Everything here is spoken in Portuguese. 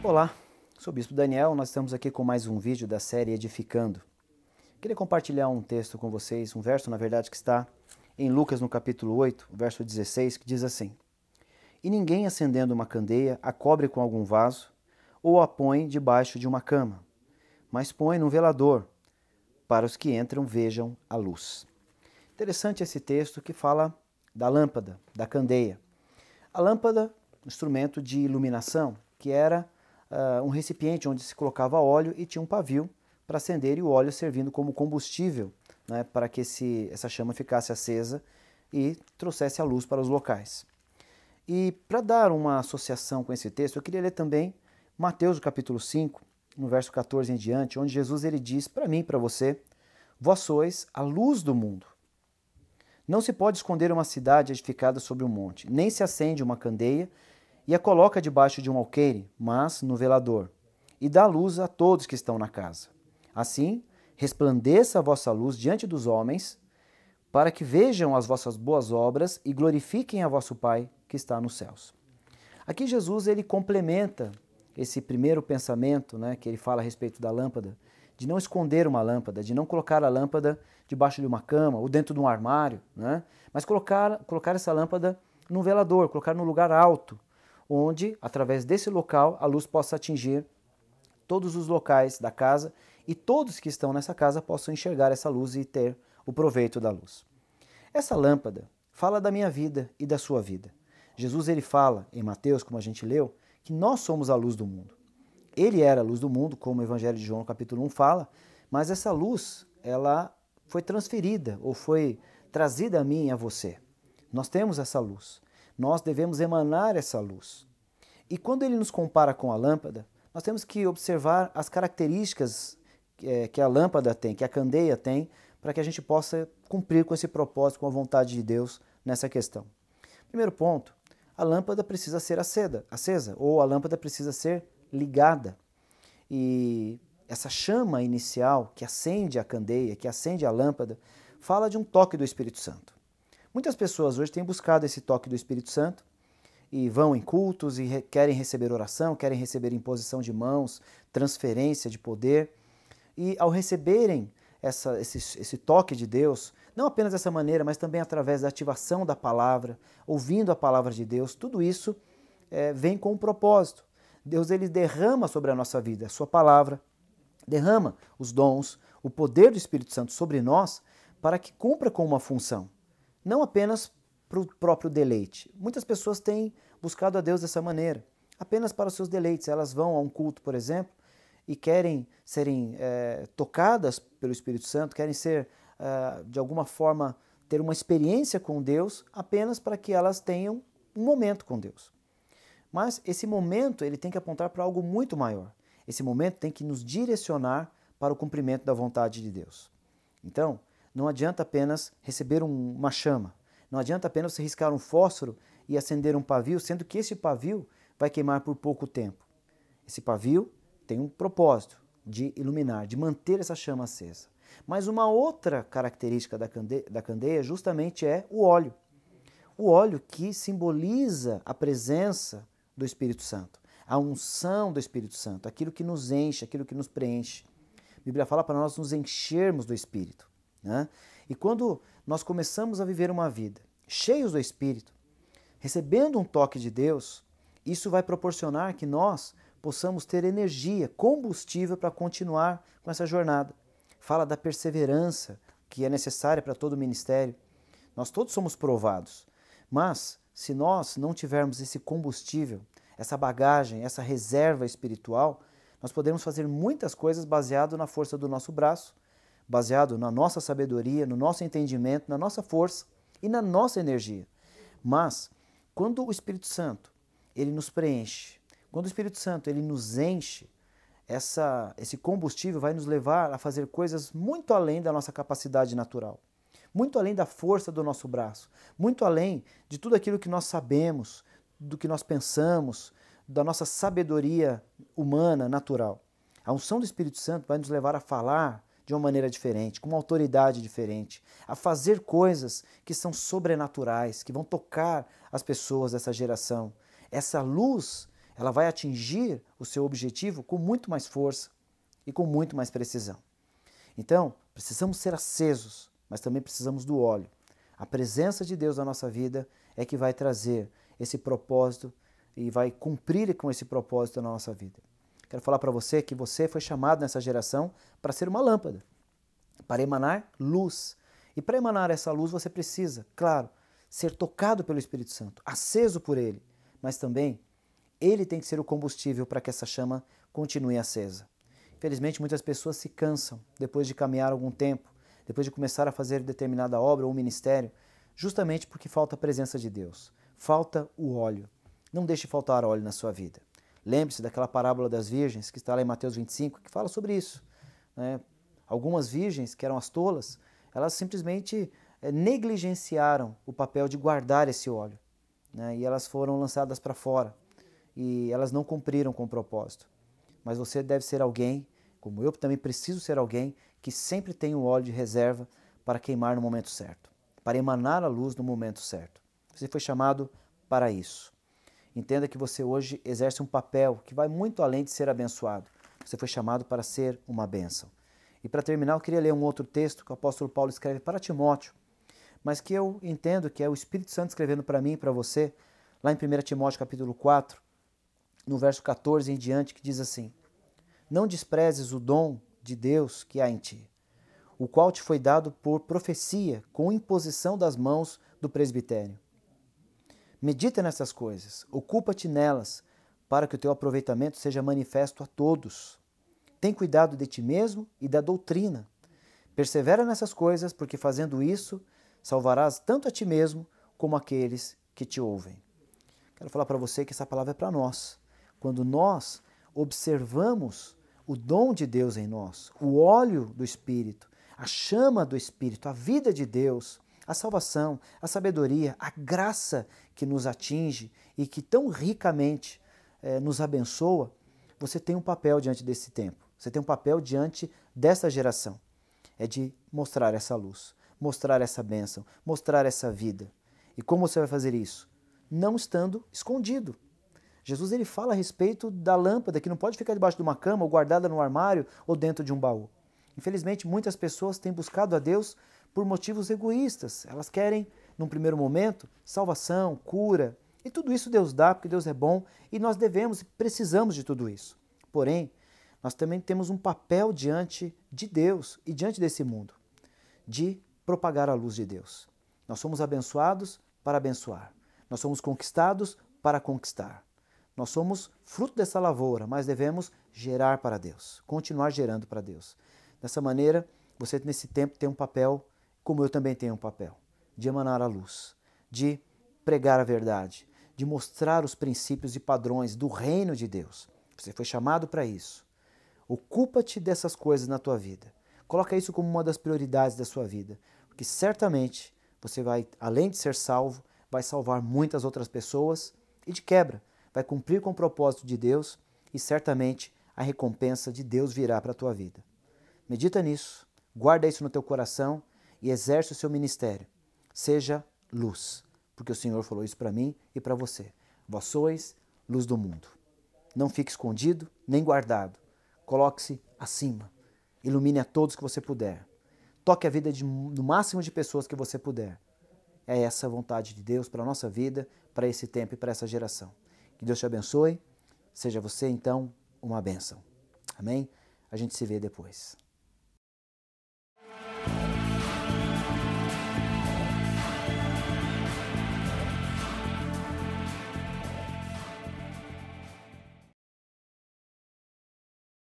Olá, sou o Bispo Daniel, nós estamos aqui com mais um vídeo da série Edificando. Queria compartilhar um texto com vocês, um verso, na verdade, que está em Lucas, no capítulo 8, verso 16, que diz assim: E ninguém, acendendo uma candeia, a cobre com algum vaso, ou a põe debaixo de uma cama, mas põe num velador, para os que entram vejam a luz. Interessante esse texto que fala da lâmpada, da candeia. A lâmpada, instrumento de iluminação, que era um recipiente onde se colocava óleo e tinha um pavio para acender, e o óleo servindo como combustível, né, para que essa chama ficasse acesa e trouxesse a luz para os locais. E para dar uma associação com esse texto, eu queria ler também Mateus capítulo 5, no verso 14 em diante, onde Jesus ele diz para mim e para você: Vós sois a luz do mundo. Não se pode esconder uma cidade edificada sobre um monte, nem se acende uma candeia e a coloca debaixo de um alqueire, mas no velador, e dá luz a todos que estão na casa. Assim, resplandeça a vossa luz diante dos homens, para que vejam as vossas boas obras e glorifiquem a vosso Pai que está nos céus. Aqui Jesus ele complementa esse primeiro pensamento, né, que ele fala a respeito da lâmpada, de não esconder uma lâmpada, de não colocar a lâmpada debaixo de uma cama ou dentro de um armário, né, mas colocar essa lâmpada num velador, colocar num lugar alto, onde, através desse local, a luz possa atingir todos os locais da casa e todos que estão nessa casa possam enxergar essa luz e ter o proveito da luz. Essa lâmpada fala da minha vida e da sua vida. Jesus ele fala em Mateus, como a gente leu, que nós somos a luz do mundo. Ele era a luz do mundo, como o Evangelho de João capítulo 1 fala, mas essa luz, ela foi transferida ou foi trazida a mim e a você. Nós temos essa luz. Nós devemos emanar essa luz. E quando ele nos compara com a lâmpada, nós temos que observar as características que a lâmpada tem, que a candeia tem, para que a gente possa cumprir com esse propósito, com a vontade de Deus nessa questão. Primeiro ponto, a lâmpada precisa ser acesa, ou a lâmpada precisa ser ligada. E essa chama inicial que acende a candeia, que acende a lâmpada, fala de um toque do Espírito Santo. Muitas pessoas hoje têm buscado esse toque do Espírito Santo e vão em cultos e querem receber oração, querem receber imposição de mãos, transferência de poder. E ao receberem esse toque de Deus, não apenas dessa maneira, mas também através da ativação da palavra, ouvindo a palavra de Deus, tudo isso vem com um propósito. Deus ele derrama sobre a nossa vida a sua palavra, derrama os dons, o poder do Espírito Santo sobre nós para que cumpra com uma função. Não apenas para o próprio deleite. Muitas pessoas têm buscado a Deus dessa maneira, apenas para os seus deleites. Elas vão a um culto, por exemplo, e querem serem tocadas pelo Espírito Santo, querem ser, de alguma forma, ter uma experiência com Deus, apenas para que elas tenham um momento com Deus. Mas esse momento ele tem que apontar para algo muito maior. Esse momento tem que nos direcionar para o cumprimento da vontade de Deus. Então, não adianta apenas receber uma chama, não adianta apenas você riscar um fósforo e acender um pavio, sendo que esse pavio vai queimar por pouco tempo. Esse pavio tem um propósito de iluminar, de manter essa chama acesa. Mas uma outra característica da candeia justamente é o óleo. O óleo que simboliza a presença do Espírito Santo, a unção do Espírito Santo, aquilo que nos enche, aquilo que nos preenche. A Bíblia fala para nós nos enchermos do Espírito. Né? E quando nós começamos a viver uma vida cheios do Espírito, recebendo um toque de Deus, isso vai proporcionar que nós possamos ter energia, combustível para continuar com essa jornada. Fala da perseverança que é necessária para todo o ministério. Nós todos somos provados, mas se nós não tivermos esse combustível, essa bagagem, essa reserva espiritual, nós podemos fazer muitas coisas baseado na força do nosso braço, baseado na nossa sabedoria, no nosso entendimento, na nossa força e na nossa energia. Mas, quando o Espírito Santo ele nos preenche, quando o Espírito Santo ele nos enche, esse combustível vai nos levar a fazer coisas muito além da nossa capacidade natural, muito além da força do nosso braço, muito além de tudo aquilo que nós sabemos, do que nós pensamos, da nossa sabedoria humana, natural. A unção do Espírito Santo vai nos levar a falar de uma maneira diferente, com uma autoridade diferente, a fazer coisas que são sobrenaturais, que vão tocar as pessoas dessa geração. Essa luz, ela vai atingir o seu objetivo com muito mais força e com muito mais precisão. Então, precisamos ser acesos, mas também precisamos do óleo. A presença de Deus na nossa vida é que vai trazer esse propósito e vai cumprir com esse propósito na nossa vida. Quero falar para você que você foi chamado nessa geração para ser uma lâmpada, para emanar luz. E para emanar essa luz você precisa, claro, ser tocado pelo Espírito Santo, aceso por Ele, mas também Ele tem que ser o combustível para que essa chama continue acesa. Infelizmente, muitas pessoas se cansam depois de caminhar algum tempo, depois de começar a fazer determinada obra ou ministério, justamente porque falta a presença de Deus, falta o óleo. Não deixe faltar óleo na sua vida. Lembre-se daquela parábola das virgens, que está lá em Mateus 25, que fala sobre isso. Algumas virgens, que eram as tolas, elas simplesmente negligenciaram o papel de guardar esse óleo. E elas foram lançadas para fora. E elas não cumpriram com o propósito. Mas você deve ser alguém, como eu também preciso ser alguém, que sempre tem o óleo de reserva para queimar no momento certo, para emanar a luz no momento certo. Você foi chamado para isso. Entenda que você hoje exerce um papel que vai muito além de ser abençoado. Você foi chamado para ser uma bênção. E para terminar, eu queria ler um outro texto que o apóstolo Paulo escreve para Timóteo, mas que eu entendo que é o Espírito Santo escrevendo para mim e para você, lá em 1 Timóteo capítulo 4, no verso 14 em diante, que diz assim: Não desprezes o dom de Deus que há em ti, o qual te foi dado por profecia, com imposição das mãos do presbitério. Medita nessas coisas, ocupa-te nelas, para que o teu aproveitamento seja manifesto a todos. Tem cuidado de ti mesmo e da doutrina. Persevera nessas coisas, porque fazendo isso, salvarás tanto a ti mesmo como aqueles que te ouvem. Quero falar para você que essa palavra é para nós. Quando nós observamos o dom de Deus em nós, o óleo do Espírito, a chama do Espírito, a vida de Deus, a salvação, a sabedoria, a graça que nos atinge e que tão ricamente nos abençoa, você tem um papel diante desse tempo, você tem um papel diante dessa geração. É de mostrar essa luz, mostrar essa bênção, mostrar essa vida. E como você vai fazer isso? Não estando escondido. Jesus ele fala a respeito da lâmpada que não pode ficar debaixo de uma cama ou guardada no armário ou dentro de um baú. Infelizmente, muitas pessoas têm buscado a Deus por motivos egoístas. Elas querem, num primeiro momento, salvação, cura. E tudo isso Deus dá, porque Deus é bom e nós devemos e precisamos de tudo isso. Porém, nós também temos um papel diante de Deus e diante desse mundo, de propagar a luz de Deus. Nós somos abençoados para abençoar. Nós somos conquistados para conquistar. Nós somos fruto dessa lavoura, mas devemos gerar para Deus, continuar gerando para Deus. Dessa maneira, você nesse tempo tem um papel, como eu também tenho um papel, de emanar a luz, de pregar a verdade, de mostrar os princípios e padrões do reino de Deus. Você foi chamado para isso. Ocupa-te dessas coisas na tua vida. Coloca isso como uma das prioridades da sua vida, porque certamente você vai, além de ser salvo, vai salvar muitas outras pessoas e de quebra, vai cumprir com o propósito de Deus e certamente a recompensa de Deus virá para a tua vida. Medita nisso, guarda isso no teu coração e exerce o seu ministério. Seja luz, porque o Senhor falou isso para mim e para você. Vós sois luz do mundo. Não fique escondido nem guardado. Coloque-se acima. Ilumine a todos que você puder. Toque a vida do máximo de pessoas que você puder. É essa a vontade de Deus para a nossa vida, para esse tempo e para essa geração. Que Deus te abençoe. Seja você, então, uma bênção. Amém? A gente se vê depois.